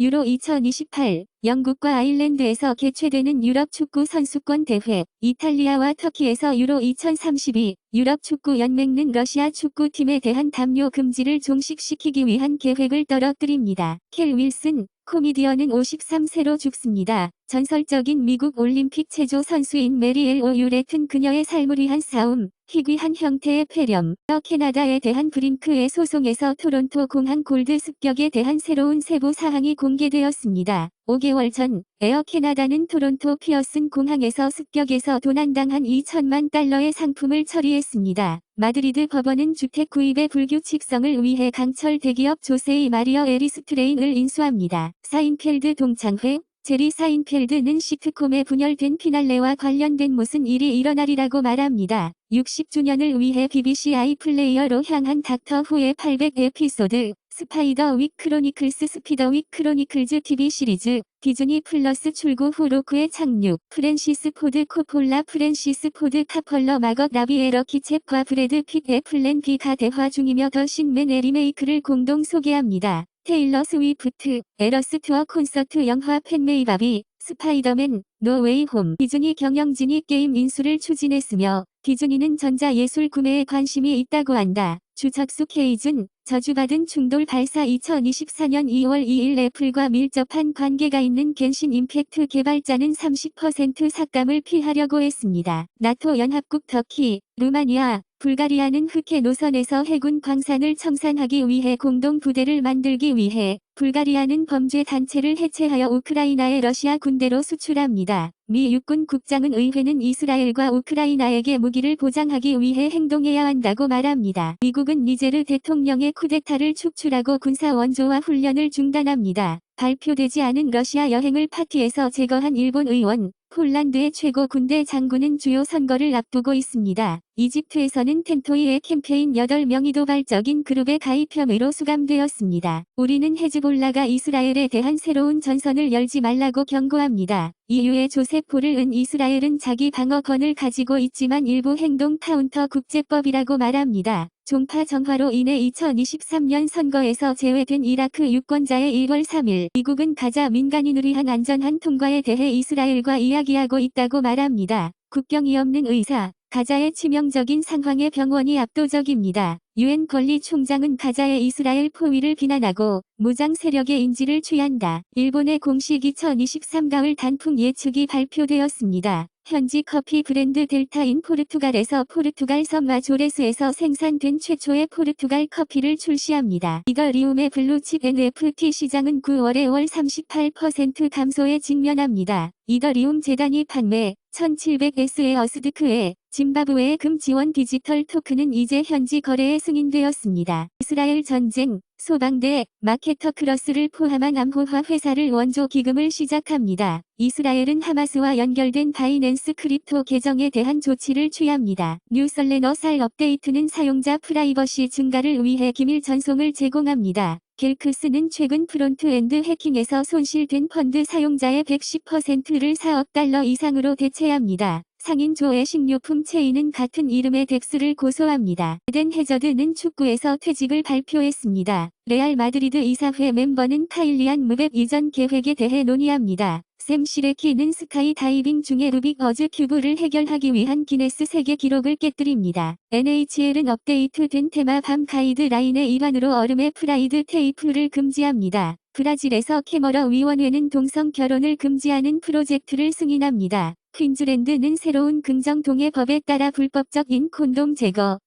유로 2028 영국과 아일랜드에서 개최되는 유럽 축구 선수권 대회, 이탈리아와 터키에서 유로 2032 유럽 축구 연맹은 러시아 축구팀에 대한 담요 금지를 종식시키기 위한 계획을 떨어뜨립니다. 켈 윌슨 코미디언은 53세로 죽습니다. 전설적인 미국 올림픽 체조 선수인 메리엘 오유렛은 그녀의 삶을 위한 싸움, 희귀한 형태의 폐렴, 캐나다에 대한 브링크의 소송에서 토론토 공항 골드 습격에 대한 새로운 세부 사항이 공개되었습니다. 5개월 전 에어 캐나다는 토론토 피어슨 공항에서 습격에서 도난당한 2천만 달러의 상품을 처리했습니다. 마드리드 법원은 주택 구입의 불규칙성을 위해 강철 대기업 조세이 마리어 에리스트레인을 인수합니다. 사인펠드 동창회 제리 사인펠드는 시트콤에 분열된 피날레와 관련된 무슨 일이 일어나리라고 말합니다. 60주년을 위해 BBC 아이플레이어로 향한 닥터 후의 800 에피소드, 스파이더 윅 크로니클스 스피더 윅 크로니클즈 TV 시리즈, 디즈니 플러스 출고 후 로크의 착륙, 프랜시스 포드 코폴라 프랜시스 포드 카펄러 마거 라비 에러키 챕과 브래드 핏의 플랜 B가 대화 중이며 더 신맨의 리메이크를 공동 소개합니다. 테일러 스위프트, 에러스 투어 콘서트 영화 팬메이바비, 스파이더맨, 노웨이 홈. 디즈니 경영진이 게임 인수를 추진했으며 디즈니는 전자예술 구매에 관심이 있다고 한다. 주석수 케이준, 저주받은 충돌 발사 2024년 2월 2일 애플과 밀접한 관계가 있는 겐신 임팩트 개발자는 30% 삭감을 피하려고 했습니다. 나토 연합국 터키, 루마니아, 불가리아는 흑해 노선에서 해군 광산을 청산하기 위해 공동 부대를 만들기 위해 불가리아는 범죄 단체를 해체하여 우크라이나에 러시아 군대로 수출합니다. 미 육군 국장은 의회는 이스라엘과 우크라이나에게 무기를 보장하기 위해 행동해야 한다고 말합니다. 미국은 니제르 대통령의 쿠데타를 축출하고 군사 원조와 훈련을 중단합니다. 발표되지 않은 러시아 여행을 파티에서 제거한 일본 의원, 폴란드의 최고 군대 장군은 주요 선거를 앞두고 있습니다. 이집트에서는 텐토이의 캠페인 8명이 도발적인 그룹에 가입 혐의로 수감되었습니다. 우리는 헤즈볼라가 이스라엘에 대한 새로운 전선을 열지 말라고 경고합니다. EU의 조셉 보렐은 이스라엘은 자기 방어권을 가지고 있지만 일부 행동 카운터 국제법이라고 말합니다. 종파 정화로 인해 2023년 선거에서 제외된 이라크 유권자의 1월 3일 미국은 가자 민간인을 위한 안전한 통과에 대해 이스라엘과 이야기하고 있다고 말합니다. 국경이 없는 의사, 가자의 치명적인 상황에 병원이 압도적입니다. 유엔 권리총장은 가자의 이스라엘 포위를 비난하고 무장 세력의 인지를 취한다. 일본의 공식 2023 가을 단풍 예측이 발표되었습니다. 현지 커피 브랜드 델타인 포르투갈에서 포르투갈 섬 마조레스에서 생산된 최초의 포르투갈 커피를 출시합니다. 이더리움의 블루칩 NFT 시장은 9월에 월 38% 감소에 직면합니다. 이더리움 재단이 판매 1700S의 어스드크에 짐바브웨의 금 지원 디지털 토큰은 이제 현지 거래에 승인되었습니다. 이스라엘 전쟁, 소방대, 마케터 크러스를 포함한 암호화 회사를 원조 기금을 시작합니다. 이스라엘은 하마스와 연결된 바이낸스 크립토 계정에 대한 조치를 취합니다. 뉴설레너 살 업데이트는 사용자 프라이버시 증가를 위해 기밀 전송을 제공합니다. 겔크스는 최근 프론트엔드 해킹에서 손실된 펀드 사용자의 110%를 4억 달러 이상으로 대체합니다. 상인 조의 식료품 체인은 같은 이름의 덱스를 고소합니다. 에덴 해저드는 축구에서 퇴직을 발표했습니다. 레알 마드리드 이사회 멤버는 카일리안 무백 이전 계획에 대해 논의합니다. 샘 시레키는 스카이 다이빙 중에 루빅 어즈 큐브를 해결하기 위한 기네스 세계 기록을 깨뜨립니다. NHL은 업데이트된 테마 밤 가이드라인의 일환으로 얼음의 프라이드 테이프를 금지합니다. 브라질에서 캐머러 위원회는 동성 결혼을 금지하는 프로젝트를 승인합니다. 퀸즐랜드는 새로운 긍정동의 법에 따라 불법적인 콘돔 제거.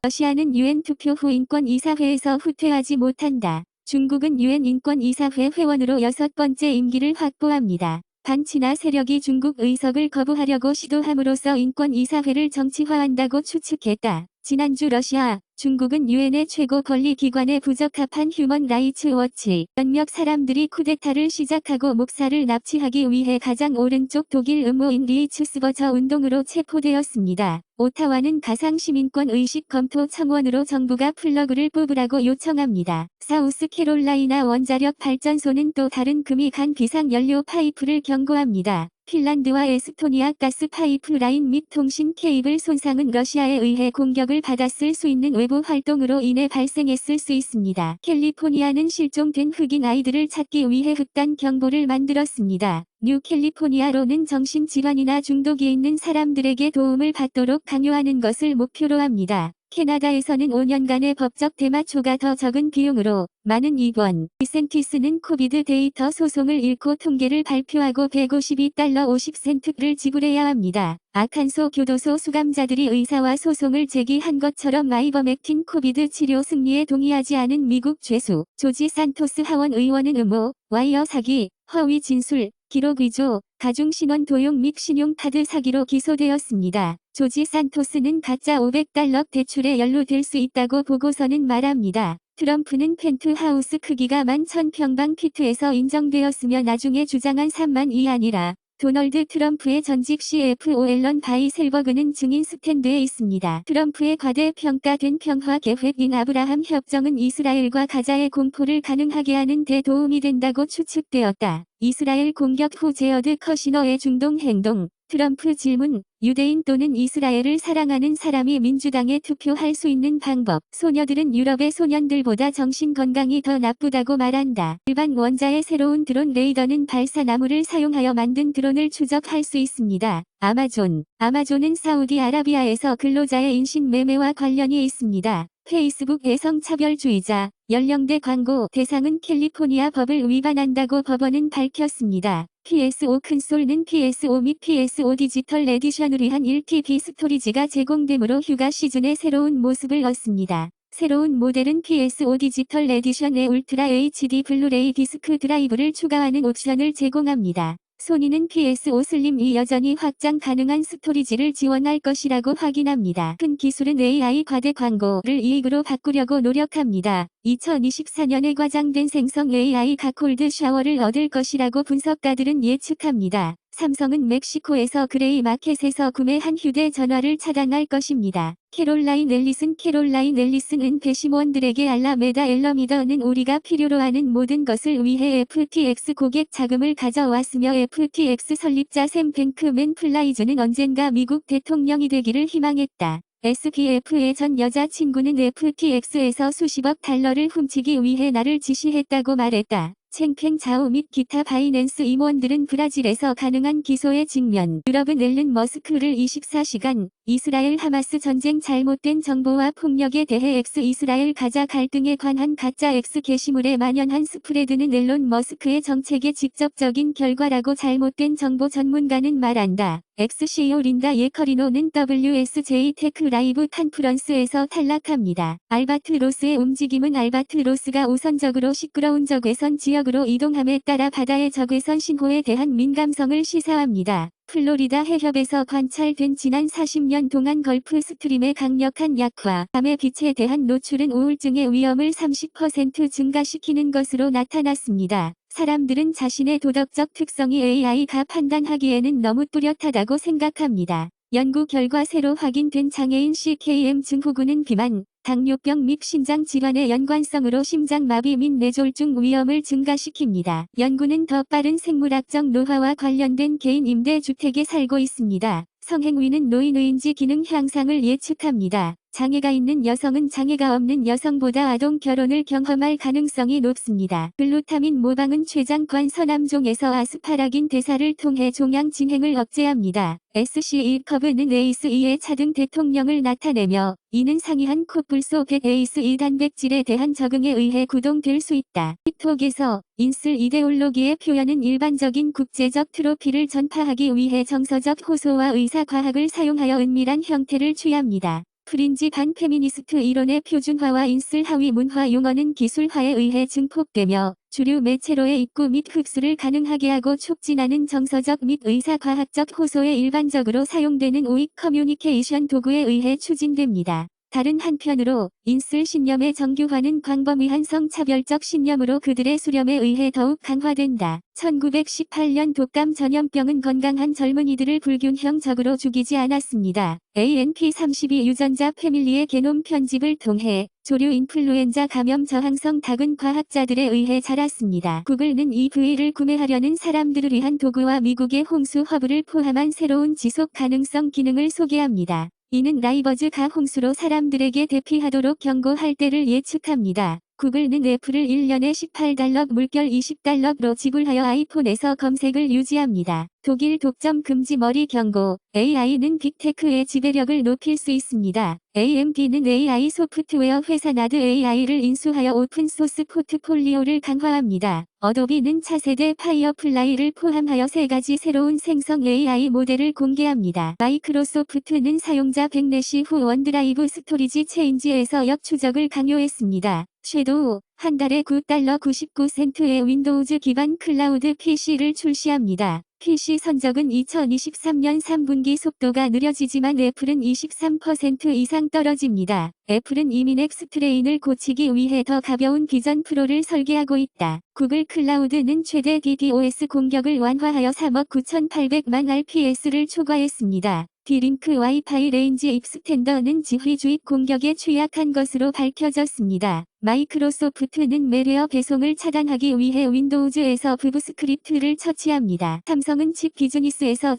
러시아는 유엔 투표 후 인권이사회에서 후퇴하지 못한다. 중국은 유엔 인권이사회 회원으로 6번째 임기를 확보합니다. 반치나 세력이 중국 의석을 거부하려고 시도함으로써 인권이사회를 정치화한다고 추측했다. 지난주 러시아, 중국은 유엔의 최고 권리기관에 부적합한 휴먼 라이츠 워치 몇몇 사람들이 쿠데타를 시작하고 목사를 납치하기 위해 가장 오른쪽 독일 음모인 리이츠스버저 운동으로 체포되었습니다. 오타와는 가상시민권 의식 검토 청원으로 정부가 플러그를 뽑으라고 요청합니다. 사우스캐롤라이나 원자력 발전소는 또 다른 금이 간 비상연료 파이프를 경고합니다. 핀란드와 에스토니아 가스 파이프라인 및 통신 케이블 손상은 러시아에 의해 공격을 받았을 수 있는 외부 활동으로 인해 발생했을 수 있습니다. 캘리포니아는 실종된 흑인 아이들을 찾기 위해 흑단 경보를 만들었습니다. 뉴 캘리포니아로는 정신질환이나 중독이 있는 사람들에게 도움을 받도록 강요하는 것을 목표로 합니다. 캐나다에서는 5년간의 법적 대마초가 더 적은 비용으로 많은 입원. 디센티스는 코비드 데이터 소송을 잃고 통계를 발표하고 $152 50센트를 지불해야 합니다. 아칸소 교도소 수감자들이 의사와 소송을 제기한 것처럼 아이버맥틴 코비드 치료 승리에 동의하지 않은 미국 죄수 조지 산토스 하원 의원은 음모, 와이어 사기, 허위 진술, 기록 위조, 가중신원 도용 및 신용카드 사기로 기소되었습니다. 조지 산토스는 가짜 $500 대출에 연루될 수 있다고 보고서는 말합니다. 트럼프는 펜트하우스 크기가 11,000평방피트에서 인정되었으며 나중에 주장한 3만이 아니라 도널드 트럼프의 전직 CFO 앨런 바이셀버그는 증인 스탠드에 있습니다. 트럼프의 과대평가된 평화계획인 아브라함 협정은 이스라엘과 가자의 공포를 가능하게 하는 데 도움이 된다고 추측되었다. 이스라엘 공격 후 제어드 커시너의 중동 행동. 트럼프 질문. 유대인 또는 이스라엘을 사랑하는 사람이 민주당에 투표할 수 있는 방법. 소녀들은 유럽의 소년들보다 정신건강이 더 나쁘다고 말한다. 일반 원자의 새로운 드론 레이더는 발사나무를 사용하여 만든 드론을 추적할 수 있습니다. 아마존은 사우디아라비아에서 근로자의 인신매매와 관련이 있습니다. 페이스북 성차별주의자, 연령대 광고 대상은 캘리포니아 법을 위반한다고 법원은 밝혔습니다. PS5 큰솔는 PS5 및 PS5 디지털 에디션을 위한 1TB 스토리지가 제공되므로 휴가 시즌의 새로운 모습을 얻습니다. 새로운 모델은 PS5 디지털 에디션에 울트라 HD 블루레이 디스크 드라이브를 추가하는 옵션을 제공합니다. 소니는 PS5 슬림이 여전히 확장 가능한 스토리지를 지원할 것이라고 확인합니다. 큰 기술은 AI 과대 광고를 이익으로 바꾸려고 노력합니다. 2024년에 과장된 생성 AI가 콜드 샤워를 얻을 것이라고 분석가들은 예측합니다. 삼성은 멕시코에서 그레이 마켓에서 구매한 휴대전화를 차단할 것입니다. 캐롤라인 앨리슨은 배심원들에게 알라메다 엘러미더는 우리가 필요로 하는 모든 것을 위해 FTX 고객 자금을 가져왔으며 FTX 설립자 샘 뱅크맨 플라이즈는 언젠가 미국 대통령이 되기를 희망했다. SBF의 전 여자친구는 FTX에서 수십억 달러를 훔치기 위해 나를 지시했다고 말했다. 챙팽 자오 및 기타 바이낸스 임원들은 브라질에서 가능한 기소에 직면. 유럽은 앨런 머스크를 24시간 이스라엘 하마스 전쟁 잘못된 정보와 폭력에 대해 이스라엘 가자 갈등에 관한 가짜 게시물에 만연한 스프레드는 앨런 머스크의 정책의 직접적인 결과라고 잘못된 정보 전문가는 말한다. CEO 린다 예커리노는 WSJ 테크 라이브 컨퍼런스에서 탈락합니다. 알바트로스의 움직임은 알바트로스가 우선적으로 시끄러운 적외선 지역으로 이동함에 따라 바다의 적외선 신호에 대한 민감성을 시사합니다. 플로리다 해협에서 관찰된 지난 40년 동안 걸프 스트림의 강력한 약화, 밤의 빛에 대한 노출은 우울증의 위험을 30% 증가시키는 것으로 나타났습니다. 사람들은 자신의 도덕적 특성이 AI가 판단하기에는 너무 뚜렷하다고 생각합니다. 연구 결과 새로 확인된 장애인 CKM 증후군은 비만, 당뇨병 및 심장 질환의 연관성으로 심장마비 및 뇌졸중 위험을 증가시킵니다. 연구는 더 빠른 생물학적 노화와 관련된 개인 임대 주택에 살고 있습니다. 성행위는 노인의인지 기능 향상을 예측합니다. 장애가 있는 여성은 장애가 없는 여성보다 아동 결혼을 경험할 가능성이 높습니다. 글루타민 모방은 췌장관 서남종에서 아스파라긴 대사를 통해 종양 진행을 억제합니다. SCE 커브는 ACE의 차등 대통령을 나타내며 이는 상이한 코뿔소 100 ACE 단백질에 대한 적응에 의해 구동될 수 있다. 틱톡에서 인슬 이데올로기의 표현은 일반적인 국제적 트로피를 전파하기 위해 정서적 호소와 의사과학을 사용하여 은밀한 형태를 취합니다. 프린지 반페미니스트 이론의 표준화와 인슬 하위 문화 용어는 기술화에 의해 증폭되며 주류 매체로의 입구 및 흡수를 가능하게 하고 촉진하는 정서적 및 의사과학적 호소에 일반적으로 사용되는 우익 커뮤니케이션 도구에 의해 추진됩니다. 다른 한편으로 인술 신념의 정교화는 광범위한 성차별적 신념으로 그들의 수렴에 의해 더욱 강화된다. 1918년 독감 전염병은 건강한 젊은이들을 불균형적으로 죽이지 않았습니다. ANP32 유전자 패밀리의 게놈 편집을 통해 조류 인플루엔자 감염 저항성 닭은 과학자들에 의해 자랐습니다. 구글은 이 부위를 구매하려는 사람들을 위한 도구와 미국의 홍수 허브를 포함한 새로운 지속 가능성 기능을 소개합니다. 이는 라이버즈가 홍수로 사람들에게 대피하도록 경고할 때를 예측합니다. 구글은 애플을 1년에 $18 물결 $20로 지불하여 아이폰에서 검색을 유지합니다. 독일 독점 금지 머리 경고. AI는 빅테크의 지배력을 높일 수 있습니다. AMD는 AI 소프트웨어 회사 나드 AI를 인수하여 오픈소스 포트폴리오를 강화합니다. 어도비는 차세대 파이어플라이를 포함하여 3가지 새로운 생성 AI 모델을 공개합니다. 마이크로소프트는 사용자 백내시 후 원드라이브 스토리지 체인지에서 역추적을 강요했습니다. 섀도우, 한 달에 $9.99의 윈도우즈 기반 클라우드 PC를 출시합니다. PC 선적은 2023년 3분기 속도가 느려지지만 애플은 23% 이상 떨어집니다. 애플은 이미 넥스트레인을 고치기 위해 더 가벼운 비전 프로를 설계하고 있다. 구글 클라우드는 최대 DDoS 공격을 완화하여 3억 9,800만 RPS를 초과했습니다. D링크 와이파이 레인지 익스텐더는 지휘 주입 공격에 취약한 것으로 밝혀졌습니다. 마이크로소프트는 매레어 배송을 차단하기 위해 윈도우즈에서 부부 스크립트를 처치합니다. 삼성은 칩 비즈니스에서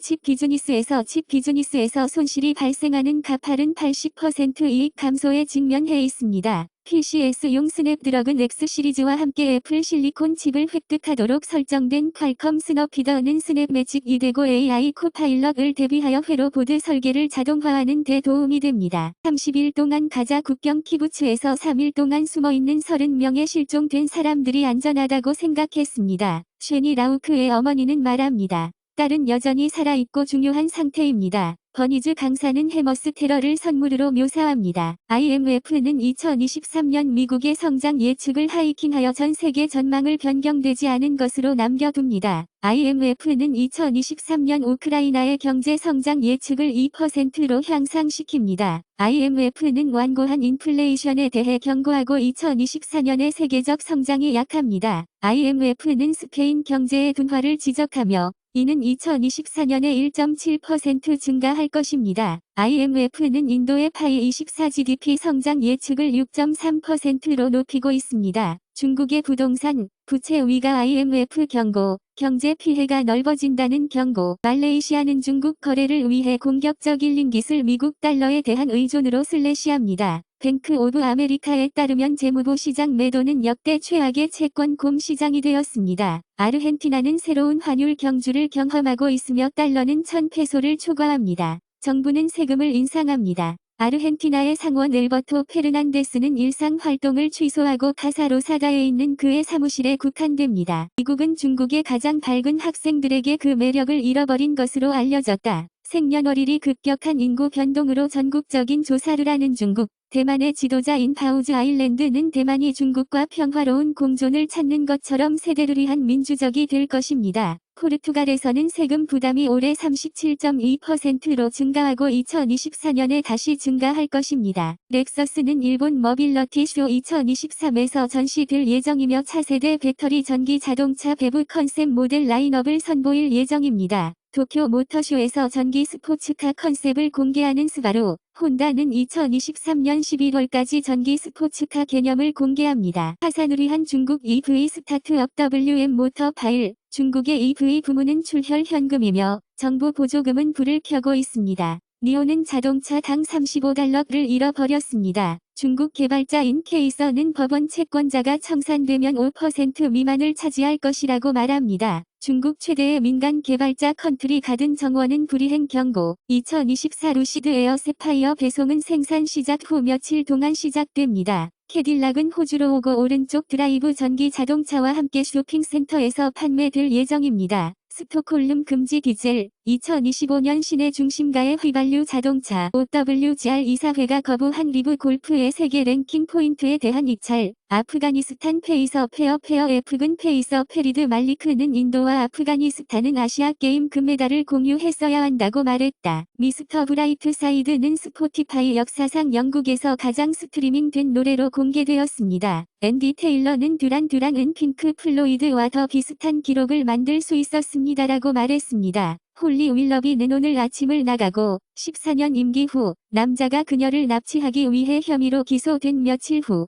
손실이 발생하는 가파른 80% 이익 감소에 직면해 있습니다. PCS용 스냅드래곤 X 시리즈와 함께 애플 실리콘 칩을 획득하도록 설정된 퀄컴 스너피더는 스냅매직 2대고 AI 코파일럿을 대비하여 회로 보드 설계를 자동화하는 데 도움이 됩니다. 30일 동안 가자 국경 키부츠에서 3일 동안 숨어있는 30명의 실종된 사람들이 안전하다고 생각했습니다. 쉐니 라우크의 어머니는 말합니다. 딸은 여전히 살아있고 중요한 상태입니다. 버니즈 강사는 해머스 테러를 선물으로 묘사합니다. IMF는 2023년 미국의 성장 예측을 하이킹하여 전 세계 전망을 변경되지 않은 것으로 남겨둡니다. IMF는 2023년 우크라이나의 경제 성장 예측을 2%로 향상시킵니다. IMF는 완고한 인플레이션에 대해 경고하고 2024년의 세계적 성장이 약합니다. IMF는 스페인 경제의 둔화를 지적하며 이는 2024년에 1.7% 증가할 것입니다. IMF는 인도의 파이 24 GDP 성장 예측을 6.3%로 높이고 있습니다. 중국의 부동산, 부채 위가 IMF 경고, 경제 피해가 넓어진다는 경고. 말레이시아는 중국 거래를 위해 공격적 일린 기술 미국 달러에 대한 의존으로 슬래시합니다. 뱅크 오브 아메리카에 따르면 재무부 시장 매도는 역대 최악의 채권 곰 시장이 되었습니다. 아르헨티나는 새로운 환율 경주를 경험하고 있으며 달러는 1000페소를 초과합니다. 정부는 세금을 인상합니다. 아르헨티나의 상원 엘버토 페르난데스는 일상 활동을 취소하고 카사로사다에 있는 그의 사무실에 국한됩니다. 미국은 중국의 가장 밝은 학생들에게 그 매력을 잃어버린 것으로 알려졌다. 생년월일이 급격한 인구 변동으로 전국적인 조사를 하는 중국. 대만의 지도자인 바우즈 아일랜드는 대만이 중국과 평화로운 공존을 찾는 것처럼 세대를 위한 민주적이 될 것입니다. 포르투갈에서는 세금 부담이 올해 37.2%로 증가하고 2024년에 다시 증가할 것입니다. 렉서스는 일본 머빌러티 쇼 2023에서 전시될 예정이며 차세대 배터리 전기 자동차 배부 컨셉 모델 라인업을 선보일 예정입니다. 도쿄 모터쇼에서 전기 스포츠카 컨셉을 공개하는 스바루, 혼다는 2023년 11월까지 전기 스포츠카 개념을 공개합니다. 파산을 위한 중국 EV 스타트업 WM 모터파일, 중국의 EV 부문은 출혈 현금이며 정부 보조금은 불을 켜고 있습니다. 니오는 자동차당 $35를 잃어버렸습니다. 중국 개발자인 케이서는 법원 채권자가 청산되면 5% 미만을 차지할 것이라고 말합니다. 중국 최대의 민간 개발자 컨트리 가든 정원은 불이행 경고. 2024 루시드 에어 세파이어 배송은 생산 시작 후 며칠 동안 시작됩니다. 캐딜락은 호주로 오고 오른쪽 드라이브 전기 자동차와 함께 쇼핑센터에서 판매될 예정입니다. 스톡홀름 금지 디젤, 2025년 시내 중심가의 휘발유 자동차 OWGR 이사회가 거부한 리브 골프의 세계 랭킹 포인트에 대한 입찰. 아프가니스탄 페이서 페어 에프근 페이서 페리드 말리크는 인도와 아프가니스탄은 아시아게임 금메달을 공유했어야 한다고 말했다. 미스터 브라이트 사이드는 스포티파이 역사상 영국에서 가장 스트리밍된 노래로 공개되었습니다. 앤디 테일러는 듀랑은 핑크 플로이드와 더 비슷한 기록을 만들 수 있었습니다라고 말했습니다. 홀리 윌러비는 오늘 아침을 나가고 14년 임기 후 남자가 그녀를 납치하기 위해 혐의로 기소된 며칠 후